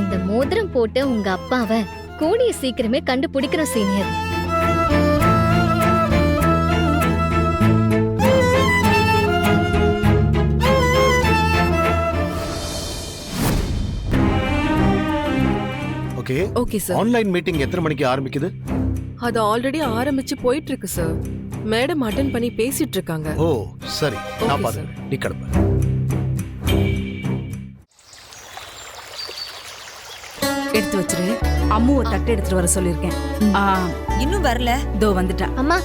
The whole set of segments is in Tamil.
இந்த மோதிரம் போட்டு உங்க அப்பாவை கூடிய சீக்கிரமே கண்டுபிடிக்கிறோம் senior. Okay okay sir. Online meeting எத்தனை மணிக்கு ஆரம்பிக்குது? அது ஆல்ரெடி ஆரம்பிச்சு போயிட்டு இருக்கு சார். மேடம் அட்டெண்ட் பண்ணி பேசிட்டு இருக்காங்க. ஓ சரி, நான் Okay, பாத்துறேன். நீ கிளம்பு. எடுத்து வச்சிரு. அம்முவை தட்டு எடுத்துட்டு வர சொல்லிருக்கேன். இன்னும் வரல. தோ வந்துட்டா. அம்மா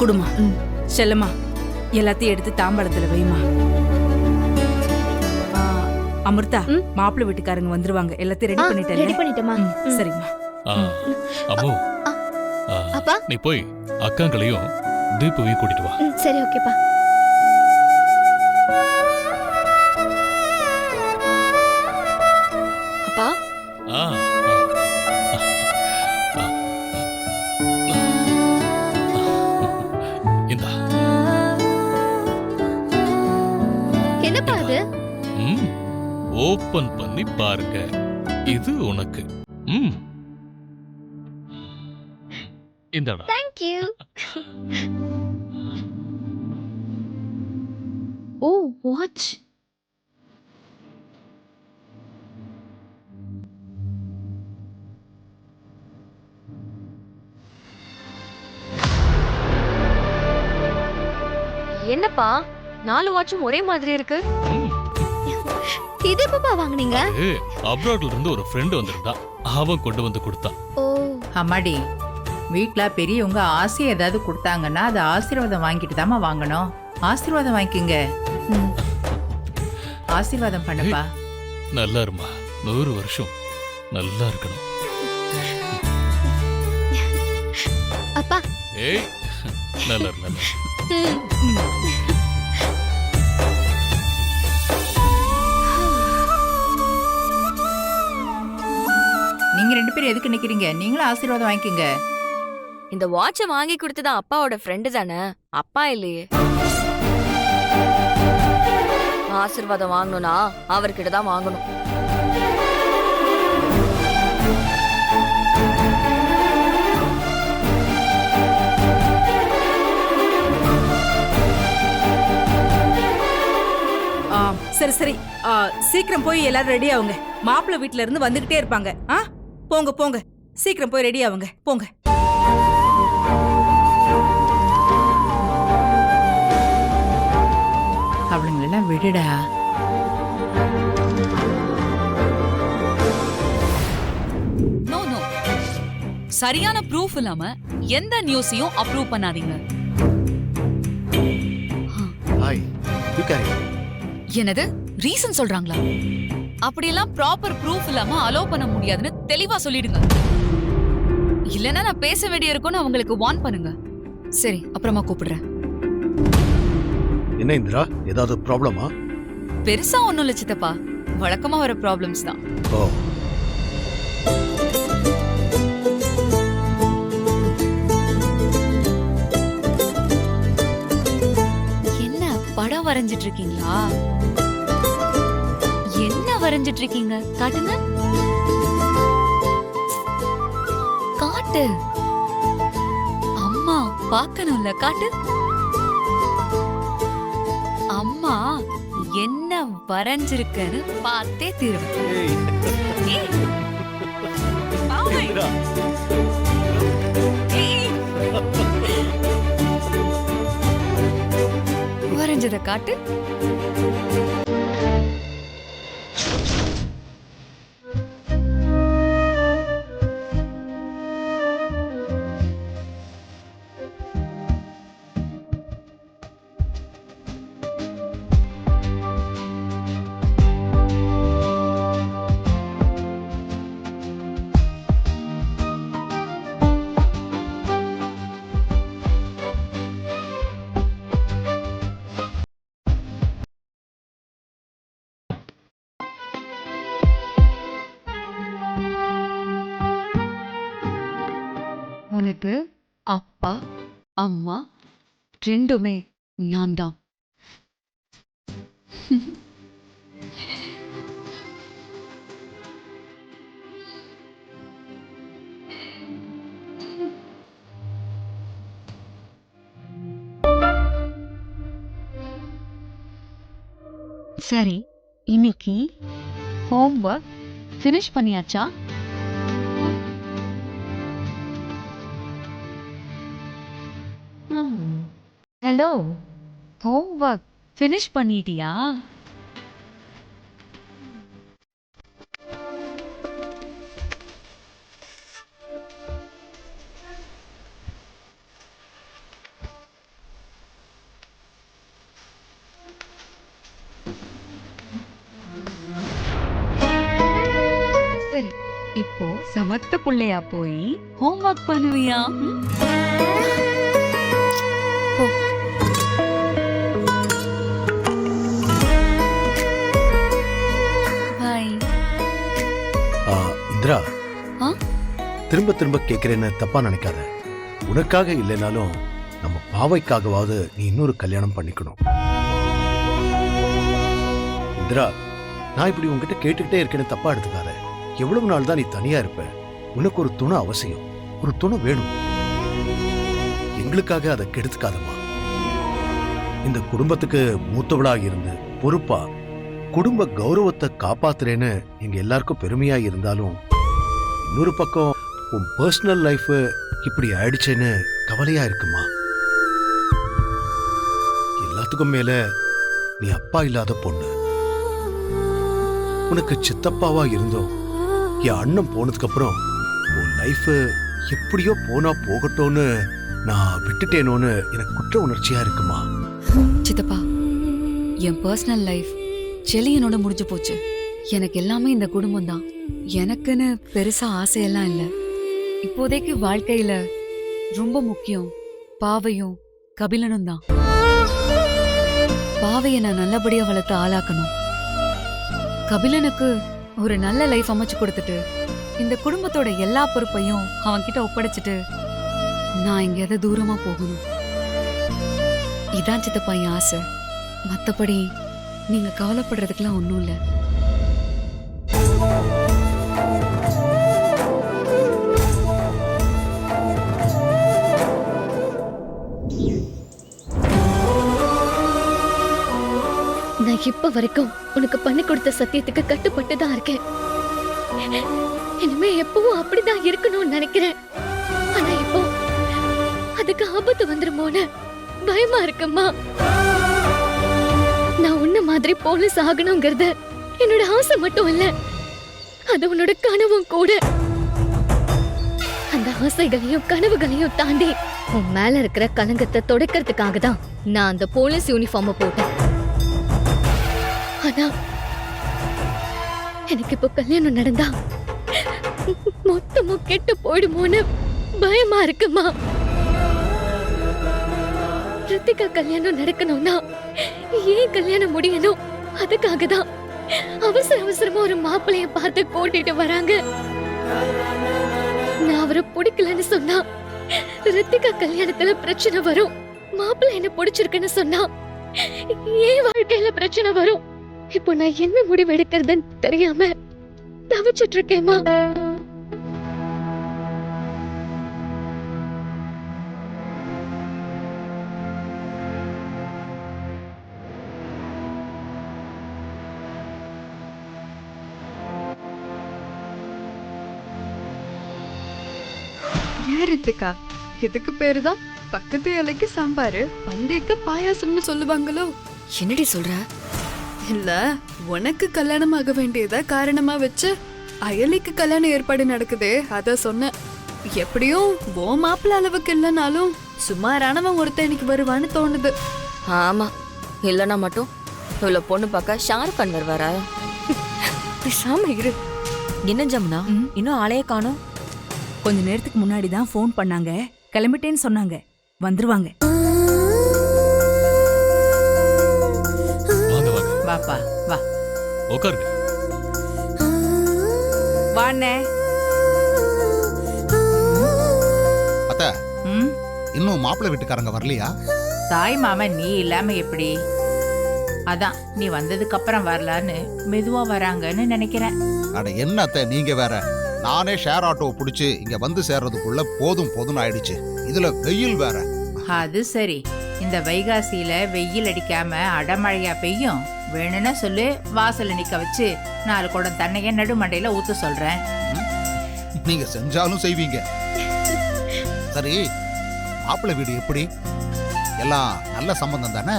குடுமா. செல்லம்மா எல்லாத்தையும் எடுத்து தாம்பாளத்துல வைமா. அமிர்தா, மாப்பிள்ளை வீட்டுக்காரங்க வந்துருவாங்க. எல்லாத்தையும் ரெடி ரெடி பண்ணிட்டேன். பண்ணிட்டேமா. சரிம்மா. அம்மு, அப்பா நீ போய் அக்காங்களையும் தீபுவையும் கூட்டிட்டு வா. சரி ஓகேப்பா. அப்பா ஆ, ஆ. இந்தா. என்னப்பா அது? ஓபன் பண்ணி பாருங்க. இது உனக்கு. இந்தடா. Thank you. ஓ வாட்ச். என்னப்பா 4 வாட்சும் ஒரே மாதிரி இருக்கு? இது எப்பப்பா வாங்குனீங்க? அப்ராட்ல இருந்து ஒரு ஃப்ரெண்ட் வந்திருந்தான். அவன் கொண்டு வந்து கொடுத்தான். ஓ அம்மாடி, வீட்ல பெரியவங்க ஆசை ஏதாவது கொடுத்தாங்கன்னா அது ஆசீர்வாதம் வாங்கிட்டு தாமா வாங்கணும். ஆசீர்வாதம் வாங்கிக்கங்க. ஆசீர்வாதம் பண்ணப்பா. நல்லா இருமா. 100 வருஷம் நல்லா இருக்கணும். அப்பா. ஏய், நல்லா இரு, நல்லா இரு. நீங்க 2 பேரும் எதுக்கு நிக்கிறீங்க? நீங்களும் ஆசீர்வாதம் வாங்கிக்கங்க. இந்த வாட்ச வாங்கி கொடுத்தது அப்பாவோட ஃப்ரெண்டு தானே, அப்பா இல்லையே. ஆசீர்வாதம் வாங்கணும்னா அவர்கிட்ட தான் வாங்கணும். சரி சரி. சீக்கிரம் போய் எல்லாரும் ரெடி ஆகுங்க. மாப்பிள்ளை வீட்ல இருந்து வந்துகிட்டே இருப்பாங்க. போங்க போங்க, சீக்கிரம் போய் ரெடி ஆகுங்க. போங்க. அவளுங்களெல்லாம் விடுடா. நோ நோ, சரியான ப்ரூஃப் இல்லாம எந்த நியூஸையும் அப்ரூவ் பண்ணாதீங்க. Hi, you carry. என்னது ரீசன் சொல்றாங்களா? அப்படியெல்லாம் ப்ராப்பர் ப்ரூஃப் இல்லாம அலோவ் பண்ண முடியாதுன்னு தெளிவா சொல்லிடுங்க. இல்லனா நான் பேச வேண்டிய இருக்கும்னு அவங்களுக்கு வார்ன் பண்ணுங்க. சரி, அப்புறமா கூப்பிடுறேன். என்ன இந்திரா, ஏதாவது ப்ராப்ளமா? பெருசா ஒண்ணும் இல்ல சித்தப்பா, வழக்கமா வர ப்ராப்ளம்ஸ் தான். ஓ என்ன படம் வரைஞ்சிட்டு இருக்கீங்களா? என்ன வரைஞ்சிட்டு இருக்கீங்க? காட்டுங்க. காட்டு. அம்மா பார்க்கணும்ல, காட்டு. அம்மா என்ன வரைஞ்சிருக்கன்னு பார்த்தே தீருவேன். ஏய், பாவை. இந்திரா. ஏய். வரைஞ்சத காட்டு. உனக்கு அப்பா அம்மா ரெண்டுமே நான் தான். சரி, இன்னைக்கு ஹோம்ஒர்க் ஃபினிஷ் பண்ணியாச்சா? ஹலோ, ஹோம்ஒர்க் ஃபினிஷ் பண்ணிட்டியா? சரி, இப்போ சமத்த புள்ளையா போய் ஹோம்ஒர்க் பண்ணுவியா? பாய். இந்திரா, ஆ? திரும்ப திரும்ப கேட்கிறேன்னு தப்பா நினைக்காத. உனக்காக இல்லைனாலும் நம்ம பாவைக்காகவாவது நீ இன்னொரு கல்யாணம் பண்ணிக்கணும். இந்திரா, நான் இப்படி உன்கிட்ட கேட்டுக்கிட்டே இருக்கேன்னு தப்பா எடுத்துக்காத. எவ்வளவு நாள் தான் நீ தனியா இருப்ப? உனக்கு ஒரு துணை அவசியம், ஒரு துணை வேணும். எங்களுக்காக அதை கெடுத்துக்காதம்மா. இந்த குடும்பத்துக்கு மூத்தவளா இருந்து பொறுப்பா குடும்ப கௌரவத்தை காப்பாத்துறேன்னு எங்க எல்லாருக்கும் பெருமையா இருந்தாலும், இன்னொரு பக்கம் உன் பர்சனல் லைஃப் இப்படி ஆயிடுச்சேன்னு கவலையா இருக்குமா? எல்லாத்துக்கும் மேல நீ அப்பா இல்லாத பொண்ணு. உனக்கு சித்தப்பாவா இருந்தோம், என் அண்ணன் போனதுக்கு அப்புறம் உன் லைஃப் எப்படியோ போனா போகட்டும்னு நான் விட்டுட்டேனோன்னு எனக்கு குற்ற உணர்ச்சியா இருக்குமா? சித்தப்பா, என் பர்சனல் லைஃப் செலியனோட முடிஞ்சு போச்சு. எனக்கு எல்லாமே இந்த குடும்பம் தான். எனக்குன்னு பெருசா ஆசையெல்லாம் இல்லை. இப்போதைக்கு வாழ்க்கையில ரொம்ப முக்கியம் பாவையும் கபிலனும் தான். பாவையை நான் நல்லபடியா வளர்த்து ஆளாக்கணும். கபிலனுக்கு ஒரு நல்ல லைஃப் அமைச்சு கொடுத்துட்டு இந்த குடும்பத்தோட எல்லா பொறுப்பையும் அவன்கிட்ட ஒப்படைச்சிட்டு நான் எங்கேயாவது தூரமா போகணும். இதான் சித்தப்பா என் ஆசை. மத்தபடி நீங்க கவலைப்படுறதுக்கெல்லாம் ஒண்ணும் இல்லை. நான் இப்ப வரைக்கும் உனக்கு பண்ணி கொடுத்த சத்தியத்துக்கு கட்டுப்பட்டு தான் இருக்கேன். இனிமே எப்பவும் அப்படிதான் இருக்கணும்னு நினைக்கிறேன். ஆனா இப்போ அதுக்கு ஆபத்து வந்துருமோன்னு பயமா இருக்குமா? நான் உன்ன மாதிரி போலீஸ் ஆகணுங்கிறது என்னோட ஆசை மட்டும் இல்ல, அது உன்னோட கனவும் கூட. அந்த ஆசைகளையும் கனவுகளையும் தாண்டி உன் மேல இருக்கிற கலங்கத்தை துடைக்கிறதுக்காக தான் நான் அந்த போலீஸ் யூனிஃபார்மை போட்டேன். ஆனா எனக்கு இப்போ கல்யாணம் நடந்தா மொத்தமும் கெட்டு போயிடுமோன்னு பயமா இருக்குமா? ரித்திகா கல்யாணம் நடக்கணும்னா ஏன் கல்யாணம் முடியணும்? அதுக்காக தான் அவசர அவசரமா ஒரு மாப்பிள்ளைய பார்த்து கூட்டிட்டு வராங்க. நான் அவரை பிடிக்கலன்னு சொன்னா ரித்திகா கல்யாணத்துல பிரச்சனை வரும். மாப்பிள்ளை என்ன பிடிச்சிருக்குன்னு சொன்னா ஏன் வாழ்க்கையில பிரச்சனை வரும்? இப்போ நான் என்ன முடிவு எடுக்கிறதுன்னு தெரியாம தவிச்சிட்டு இருக்கேமா. ரித்திகா, இதுக்கு பேருதான் பக்கத்து இலைக்கு சாம்பாரு பண்டைக்கு பாயாசம்னு சொல்லுவாங்களோ? என்னடி சொல்ற? இல்ல, உனக்கு கல்யாணம் ஆக வேண்டியத காரணமா வச்சு அயலிக்கு கல்யாண ஏற்பாடு நடக்குதே அத சொன்னேன். எப்படியும் ஓ மாப்பிள்ள அளவுக்கு இல்லைனாலும் சுமாரானவன் ஒருத்தன் இன்னைக்கு வருவான்னு தோணுது. ஆமா, இல்லனா மட்டும் இவ்வளவு பொண்ணு பார்க்க ஷாருக்கான் வருவாரா? பேசாம இரு. என்ன ஜமுனா, இன்னும் ஆளையே காணோம்? கொஞ்ச நேரத்துக்கு முன்னாடி தான் ஃபோன் பண்ணாங்க, கிளம்பிட்டேன்னு சொன்னாங்க, வந்துருவாங்க. வாங்க வாங்க, வாப்பா வா. உட்காருங்க. வாண்ணே. அத்த, ம், இன்னும் மாப்பிள்ளை வீட்டுக்காரங்க வரலையா? தாய் மாமன் நீ இல்லாம எப்படி? அதான் நீ வந்ததுக்கு அப்புறம் வரலான்னு மெதுவா வராங்கன்னு நினைக்கிறேன். அட என்ன அத்த, நீங்க வேற. நானே ஷேர் ஆட்டோவை பிடிச்சி இங்க வந்து சேர்றதுக்குள்ள போதும் போதும்னு ஆயிடுச்சு. இதுல வெயில் வேற. அது சரி, இந்த வைகாசியில வெயில் அடிக்காம அடமழையா பெய்யும், வேணும்னா சொல்லு, வாசல்ல நிக்க வச்சு 4 குடம் தண்ணிய நடுமண்டையில ஊத்த சொல்றேன். நீங்க செஞ்சாலும் செய்வீங்க. சரி, மாப்பிள்ளை வீடு எப்படி? எல்லாம் நல்ல சம்பந்தம் தானே?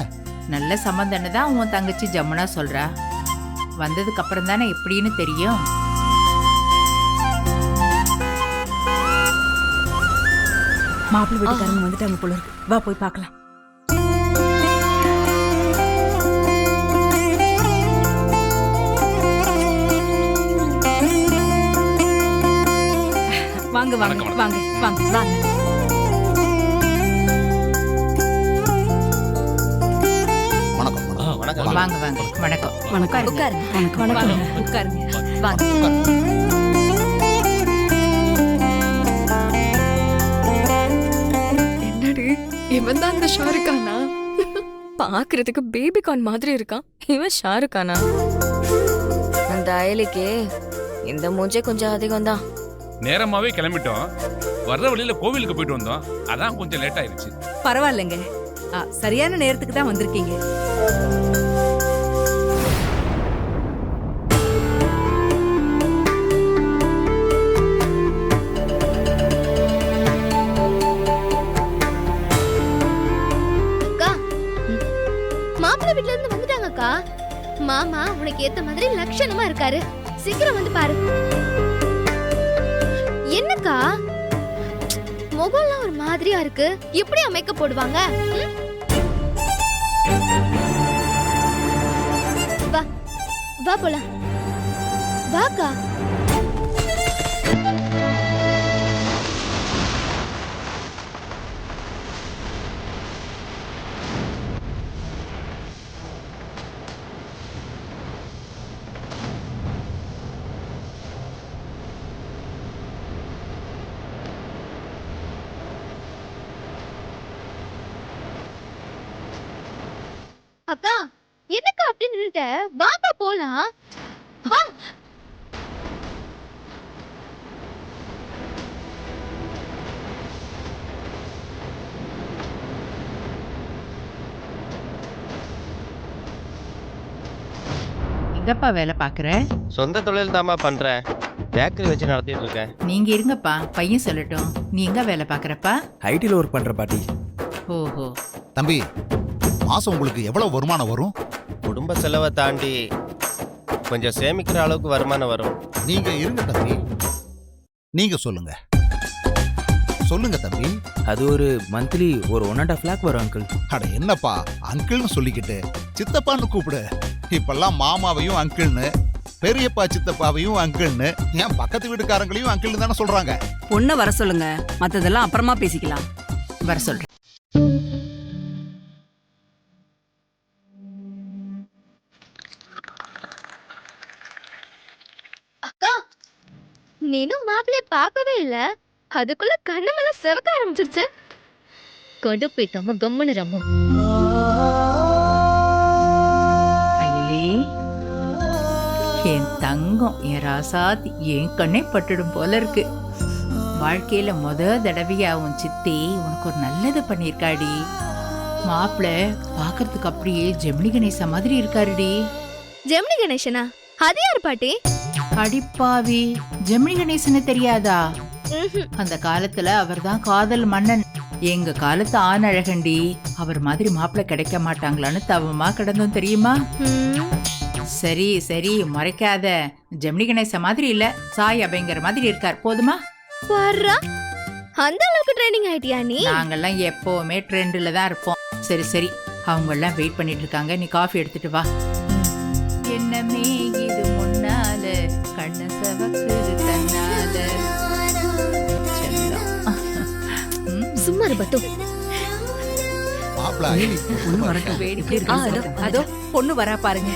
நல்ல சம்பந்தம்னு தான் உன் தங்கச்சி ஜமுனா சொல்றா. வந்ததுக்கு அப்புறம் தானே எப்படின்னு தெரியும். மாப்பிள்ளை வீட்டுக்காரங்க வந்துட்டாங்க போல இருக்கு. வா போய் பார்க்கலாம். வாங்க வாங்க வாங்க வாங்க வாங்க. வணக்கம். வணக்கம். வாங்க வாங்க. வணக்கம். வணக்கம். உட்காருங்க. வணக்கம். உட்காருங்க. வாங்க. என்னடி இவன் தான் அந்த ஷாருக்கானா? பாக்குறதுக்கு பேபிகான் மாதிரி இருக்கான். இவன் ஷாருக்கானா? அந்த அயலிக்கு இந்த மூஞ்சே கொஞ்சம் அதிகம் தான். நேரமாவே கிளம்பிட்டோம். வர்ற வழியில கோவிலுக்கு போயிட்டு வந்தோம். அதான் கொஞ்சம் லேட் ஆயிருச்சு. பரவாயில்லைங்க. சரியான நேரத்துக்கு தான் வந்திருக்கீங்க. மாப்பிள்ளை வீட்ல இருந்து வந்துட்டாங்க அக்கா. மாமா உனக்கு ஏத்த மாதிரி லட்சணமா இருக்காரு. சீக்கிரம் வந்து பாரு. என்னக்கா முகம்லாம் ஒரு மாதிரியா இருக்கு? எப்படியா மேக்கப் போடுவாங்க? வா வா போலாம். வாக்கா. அக்கா என்னக்கா அப்படி நின்னுட்ட? வாப்பா போலாம். வா. எங்கப்பா வேலை பாக்குற? சொந்த தொழில் தாமா பண்றேன். பேக்கரி வச்சு நடத்திட்டு இருக்கேன். நீங்க இருங்கப்பா, பையன் சொல்லட்டும். நீ எங்க வேலை பாக்குறப்பா? ஐடில ஒர்க் பண்ற பாட்டி. ஓஹோ. தம்பி, மாசம் உங்களுக்கு எவ்வளவு வருமானம் வரும்? குடும்ப செலவை தாண்டி கொஞ்சம் சேமிக்கிற அளவுக்கு வருமானம் வரும். நீங்க இருங்க தம்பி, நீங்க சொல்லுங்க. சொல்லுங்க தம்பி. அது ஒரு மந்த்லி ஒரு 1.5 lakh வரும் அங்கிள். அட என்னப்பா அங்கிள்னு சொல்லிக்கிட்டு, சித்தப்பான்னு கூப்பிடு. இப்பெல்லாம் மாமாவையும் அங்கிள்னு, பெரியப்பா சித்தப்பாவையும் அங்கிள்னு, என் பக்கத்து வீட்டுக்காரங்களையும் அங்கிள்னு தானே சொல்றாங்க. பொண்ணை வர சொல்லுங்க, மத்ததெல்லாம் அப்புறமா பேசிக்கலாம். வர சொல்றேன். அக்கா நீனும் மாப்பிள்ளைய பார்க்கவே இல்ல. அதுக்குள்ள கண்ணமெல்லாம் செவக்க ஆரம்பிச்சிருச்சு. கொண்டு போயிட்டோம் கம்முன்னு ரம்மு. அயலி, என் தங்கம், என் ராசாத்தி, என் கண்ணே பட்டுடும் போல இருக்கு. வாழ்க்கையில தடவையா உன் சித்தி உனக்கு ஒரு நல்லது பண்ணிருக்காடி. மாப்பிள்ள பாக்குறதுக்கு அப்படியே ஜெமினி கணேசா மாதிரி இருக்காருடி. ஜெமினி கணேசனா? அது யாரு பாட்டி? அடிப்பாவி, ஜெமினி கணேசன்னு தெரியாதா? அந்த காலத்துல அவர்தான் காதல் மன்னன். எங்க காலத்து ஆண் அழகண்டி. அவர் மாதிரி மாப்பிள்ள கிடைக்க மாட்டாங்களான்னு தவமா கிடந்தோம் தெரியுமா? சரி சரி மறைக்காத. ஜெமினி கணேச மாதிரி இல்ல, சாய் அபயங்கர மாதிரி இருக்கார். போதுமா? அந்த அளவுக்கு ட்ரெண்டிங் ஆயிட்டியா நீ? நாங்கெல்லாம் எப்பவுமே ட்ரெண்ட்ல தான் இருப்போம். சரி சரி, அவங்க எல்லாம் வெயிட் பண்ணிட்டு இருக்காங்க. நீ காஃபி எடுத்துட்டு வா. என்னமே இது முன்னால கண்ண சவக்குது தன்னால. சும்மா இரு பட்டு. மாப்பிள்ளை அயலி பொண்ணு வரட்டும். அதோ பொண்ணு வரா பாருங்க.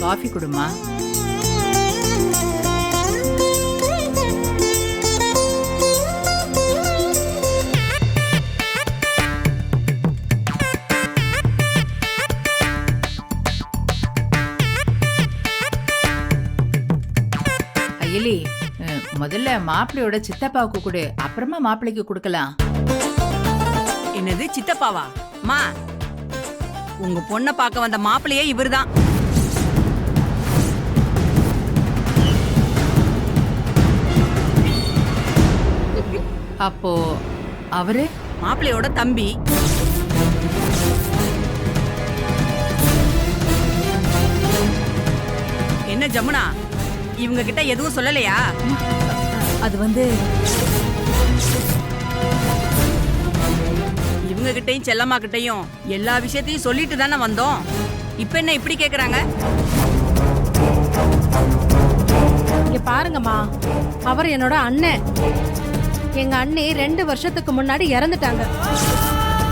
காஃபி குடுமா. முதல்ல மாப்பிள்ளையோட சித்தப்பாவுக்கு கொடு, அப்புறமா மாப்பிள்ளைக்கு கொடுக்கலாம். என்னது சித்தப்பாவா? மா, உங்க பொண்ண பார்க்க வந்த மாப்பிள்ளையே இவர்தான். அப்போ அவரு மாப்பிள்ளையோட தம்பி. என்ன ஜமுனா, இவங்க கிட்ட எதுவும் சொல்லலையா? அது வந்து இவங்க கிட்டயும் செல்லம்மா கிட்டயும் எல்லா விஷயத்தையும் சொல்லிட்டு தானே வந்தோம். இப்ப என்ன இப்படி கேக்குறாங்க? இங்க பாருங்கம்மா, அவர் என்னோட அண்ணன். எங்க அண்ணி 2 வருஷத்துக்கு முன்னாடி இறந்துட்டாங்க.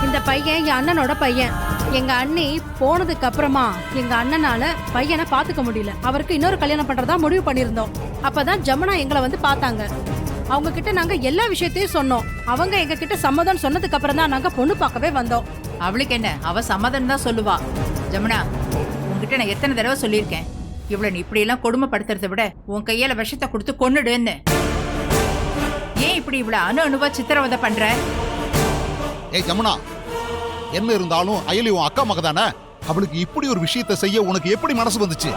இந்த பையன் என் அண்ணனோட பையன். எங்க அண்ணி போனதுக்கு அப்புறமா எங்க அண்ணனால பையனை பாத்துக்க முடியல. அவருக்கு இன்னொரு கல்யாணம் பண்றதா முடிவு பண்ணிருந்தோம். அப்பதான் ஜமுனா எங்களை வந்து பார்த்தாங்க. அவங்க கிட்ட நாங்க எல்லா விஷயத்தையும் சொன்னோம். அவங்க எங்க கிட்ட சம்மதம் சொன்னதுக்கு அப்புறம் தான் நாங்க பொண்ணு பார்க்கவே வந்தோம். அவளுக்கு என்ன, அவ சம்மதம் தான் சொல்லுவா. ஜமுனா, உன்கிட்ட நான் எத்தனை தடவை சொல்லியிருக்கேன், இவ்வளவு நீ இப்படி எல்லாம் கொடுமைப்படுத்துறதை விட உன் கையால விஷத்தை கொடுத்து கொன்னுடுன்னு. ஏன் இப்படி இவ்வளவு அணுவா சித்திரவதை பண்ற? ஏய் ஜமுனா, என்ன இருந்தாலும் அயலி உன் அக்கா மக தானே. அவளுக்கு இப்படி ஒரு விஷயத்தை செய்ய உனக்கு எப்படி மனசு வந்துச்சு?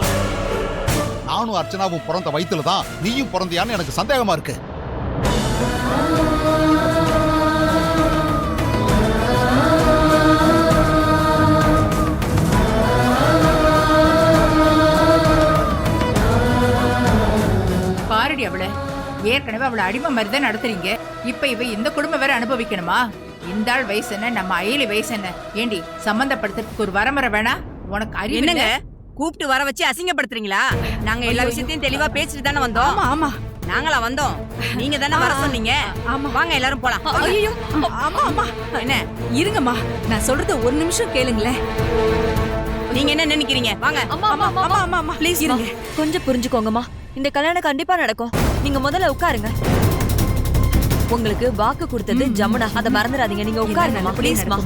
நானும் அர்ச்சனாவும் பிறந்த வயித்துல தான் நீயும் பிறந்தியான்னு எனக்கு சந்தேகமா இருக்கு. பாருடி அவள, ஏற்கனவே அவளை அடிமை மாதிரி தான் நடத்துறீங்க. இப்ப இவ இந்த குடும்பம் வேற அனுபவிக்கணுமா? இந்த ஆள் வயசு என்ன, நம்ம அயலி வயசு என்ன? ஏண்டி சம்பந்தப்படுத்துறதுக்கு ஒரு வரமுறை வேணா? உனக்கு அறிவு என்னங்க கூப்பிட்டு வர வச்சு அசிங்கப்படுத்துறீங்களா? நாங்க எல்லா விஷயத்தையும் தெளிவா பேசிட்டு தானே வந்தோம். ஆமா, நாங்களா வந்தோம்? நீங்க தானே வர சொன்னீங்க. வாங்க எல்லாரும் போலாம். ஐயோ, ஆமா ஆமா. என்ன இருங்கம்மா, நான் சொல்றது ஒரு நிமிஷம் கேளுங்களேன். நீங்க என்ன நினைக்கிறீங்க? வாங்க. ஆமா ப்ளீஸ் இருங்க, கொஞ்சம் புரிஞ்சுக்கோங்கம்மா. இந்த கல்யாணம் கண்டிப்பா நடக்கும். நீங்க முதல்ல உட்காருங்க. உங்களுக்கு வாக்கு கொடுத்தது ஜமுனா, அதை மறந்துடாதீங்க. நீங்க உட்காருங்க ப்ளீஸ்மா.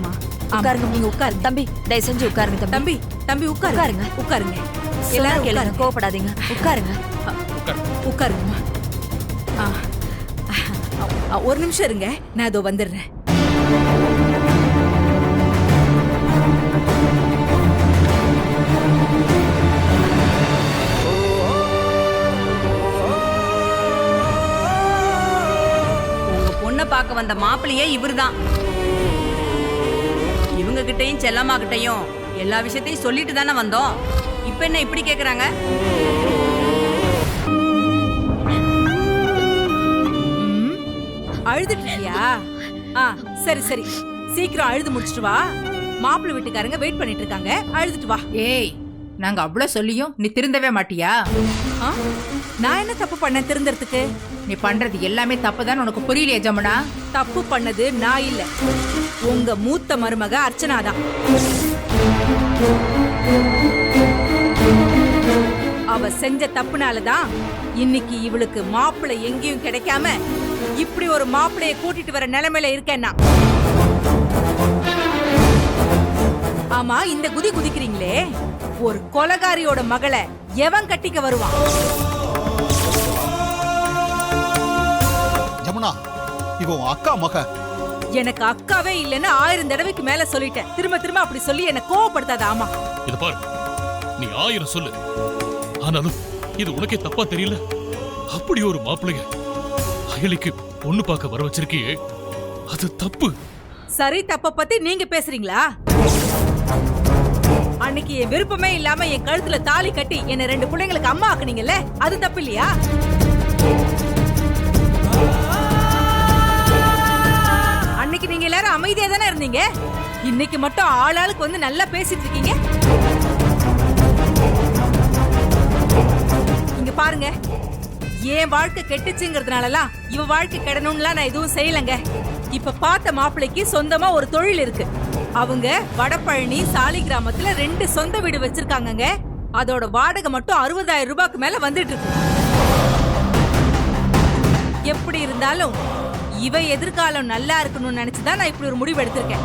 உட்காருங்க, நீங்க உட்காரு. தம்பி, தயவு செஞ்சு உட்காருங்க. தம்பி தம்பி உட்காருங்க. உட்காருங்க. எல்லாரும் கேளுங்க, கோவப்படாதீங்க. உட்காருங்க. உட்காருங்கம்மா. ஒரு நிமிஷம் இருங்க, நான் இதோ வந்துடுறேன். பார்க்க வந்த மாப்பிள்ளையே இவர்தான். இவங்க கிட்டயும் செல்லம்மா கிட்டயும் எல்லா விஷயத்தையும் சொல்லிட்டு தானே வந்தோம். இப்ப என்ன இப்படி கேக்குறாங்க? அழுதுட்டியா? சரி சரி, சீக்கிரம் அழுது முடிச்சிட்டு வா. மாப்பிள்ளை வீட்டுக்காரங்க வெயிட் பண்ணிட்டு இருக்காங்க. அழுதுட்டு வா. ஏய், நாங்க அவ்வளவு சொல்லியும் நீ திருந்தவே மாட்டியா? நான் என்ன தப்பு பண்ணேன் திருந்தறதுக்கு? நீ பண்றது எல்லாமே தப்புதான். உனக்கு புரியலையா ஜமுனா? தப்பு பண்ணது நான் இல்ல, உங்க மூத்த மருமக அர்ச்சனா தான். அவ செஞ்ச தப்புனாலதான் இன்னைக்கு இவளுக்கு மாப்பிள்ளை எங்கேயும் கிடைக்காம இப்படி ஒரு மாப்பிள்ளைய கூட்டிட்டு வர நிலைமையில இருக்கேன்னா. ஆமா, இந்த குதி குதிக்கிறீங்களே, ஒரு கொலகாரியோட மகளை எவன் கட்டிக்க வருவான்? ஜமுனா, இவ உன் அக்கா மக. எனக்கு அக்காவே இல்லைன்னு 1000 தடவைக்கு மேல சொல்லிட்டேன். திரும்ப திரும்ப அப்படி சொல்லி என்ன கோவப்படுத்தாத. ஆமா, இது பாரு, நீ 1000 சொல்லு, ஆனாலும் இது உனக்கே தப்பா தெரியல? அப்படி ஒரு மாப்பிள்ளைய அயலிக்கு பொண்ணு பார்க்க வர வச்சிருக்கியே, அது தப்பு. சரி, தப்ப பத்தி நீங்க பேசுறீங்களா? அன்னைக்கு என் விருப்பமே இல்லாம என் கழுத்துல தாலி கட்டி என்ன 2 பிள்ளைங்களுக்கு அம்மா ஆக்குனீங்கல்ல, அது தப்பு இல்லையா? அன்னைக்கு நீங்க எல்லாரும் அமைதியா தானே இருந்தீங்க. இன்னைக்கு மட்டும் ஆளாளுக்கு வந்து நல்லா பேசிட்டு இருக்கீங்க. இங்க பாருங்க, என் வாழ்க்கை கெட்டுச்சுங்கிறதுனாலலாம் இவ வாழ்க்கை கெடணும்லாம் நான் எதுவும் செய்யலங்க. இப்ப பார்த்த மாப்பிள்ளைக்கு சொந்தமா ஒரு தொழில் இருக்கு. அவங்க வடபழனி சாலி கிராமத்துல 2 சொந்த வீடு வச்சிருக்காங்கங்க. அதோட வாடகை மட்டும் 60,000 ரூபாய்க்கு மேல வந்துட்டு இருக்கு. எப்படி இருந்தாலும் இவ எதிர்காலம் நல்லா இருக்கணும்னு நினைச்சுதான் நான் இப்படி ஒரு முடிவு எடுத்திருக்கேன்.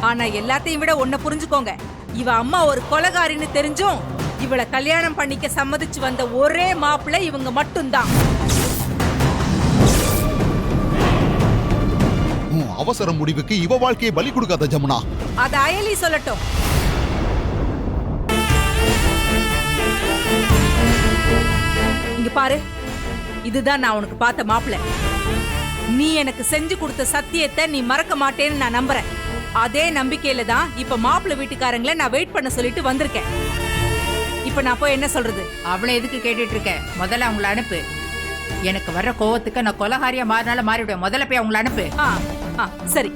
ஆனா எல்லாத்தையும் விட ஒன்ன புரிஞ்சுக்கோங்க, இவ அம்மா ஒரு கொலைகாரின்னு தெரிஞ்சும் இவளை கல்யாணம் பண்ணிக்க சம்மதிச்சு வந்த ஒரே மாப்பிள்ளை இவங்க மட்டும்தான். உன் அவசர முடிவுக்கு இவ வாழ்க்கையை பலி கொடுக்காத ஜமுனா. அத அயலி சொல்லட்டும். இங்க பாரு, இதுதான் நான் உனக்கு பார்த்த மாப்பிள்ளை. நீ எனக்கு செஞ்சு கொடுத்த சத்தியத்தை நீ மறக்க மாட்டேன்னு நான் நம்புறேன். அதே நம்பிக்கையில தான் இப்ப மாப்பிள்ளை வீட்டுக்காரங்களை நான் வெயிட் பண்ண சொல்லிட்டு வந்திருக்கேன். இப்ப நான் போய் என்ன சொல்றது? அவளை எதுக்கு கேட்டுட்டு இருக்க? முதல்ல அவங்கள அனுப்பு. எனக்கு வர்ற கோவத்துக்கு நான் கொலகாரியா மாறினாலும் மாறிவிடுவேன். முதல்ல போய் அவங்கள அனுப்பு. சரி,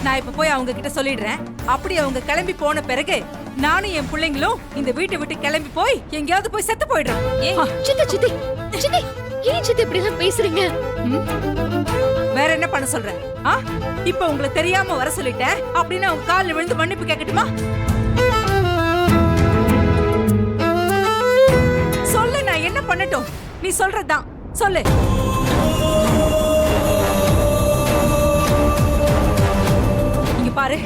நான் இப்ப போய் அவங்க கிட்ட சொல்லிடுறேன். அப்படி அவங்க கிளம்பி போன பிறகு நானும் என் பிள்ளைங்களும் இந்த வீட்டை விட்டு கிளம்பி போய் எங்கேயாவது போய் செத்து போயிடுறோம். சித்தி சித்தி சித்தி, ஏன் சித்தி இப்படி எல்லாம் பேசுறீங்க? வேற என்ன பண்ண சொல்றேன்? இப்ப உங்களுக்கு தெரியாம வர சொல்லிட்டேன் அப்படின்னு அவங்க காலில் விழுந்து மன்னிப்பு கேட்கட்டுமா? சொல்லு, நான் என்ன பண்ணட்டும்? நீ சொல்றதுதான் சொல்லு. இங்க பாரு,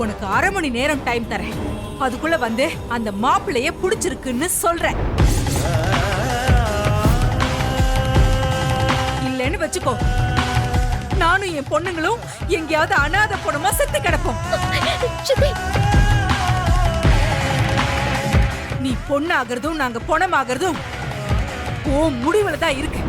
உனக்கு 1/2 மணி நேரம் டைம் தரேன். அதுக்குள்ள வந்து அந்த மாப்பிள்ளைய புடிச்சிருக்குன்னு சொல்றேன். இல்லன்னு வச்சுக்கோ, நானும் என் பொண்ணுங்களும் எங்கேயாவது அனாதை பொணமா செத்து கிடப்போம். நீ பொண்ணாகிறதும் நாங்க பொணமாகிறதும் ஓ முடிவுல தான் இருக்கு.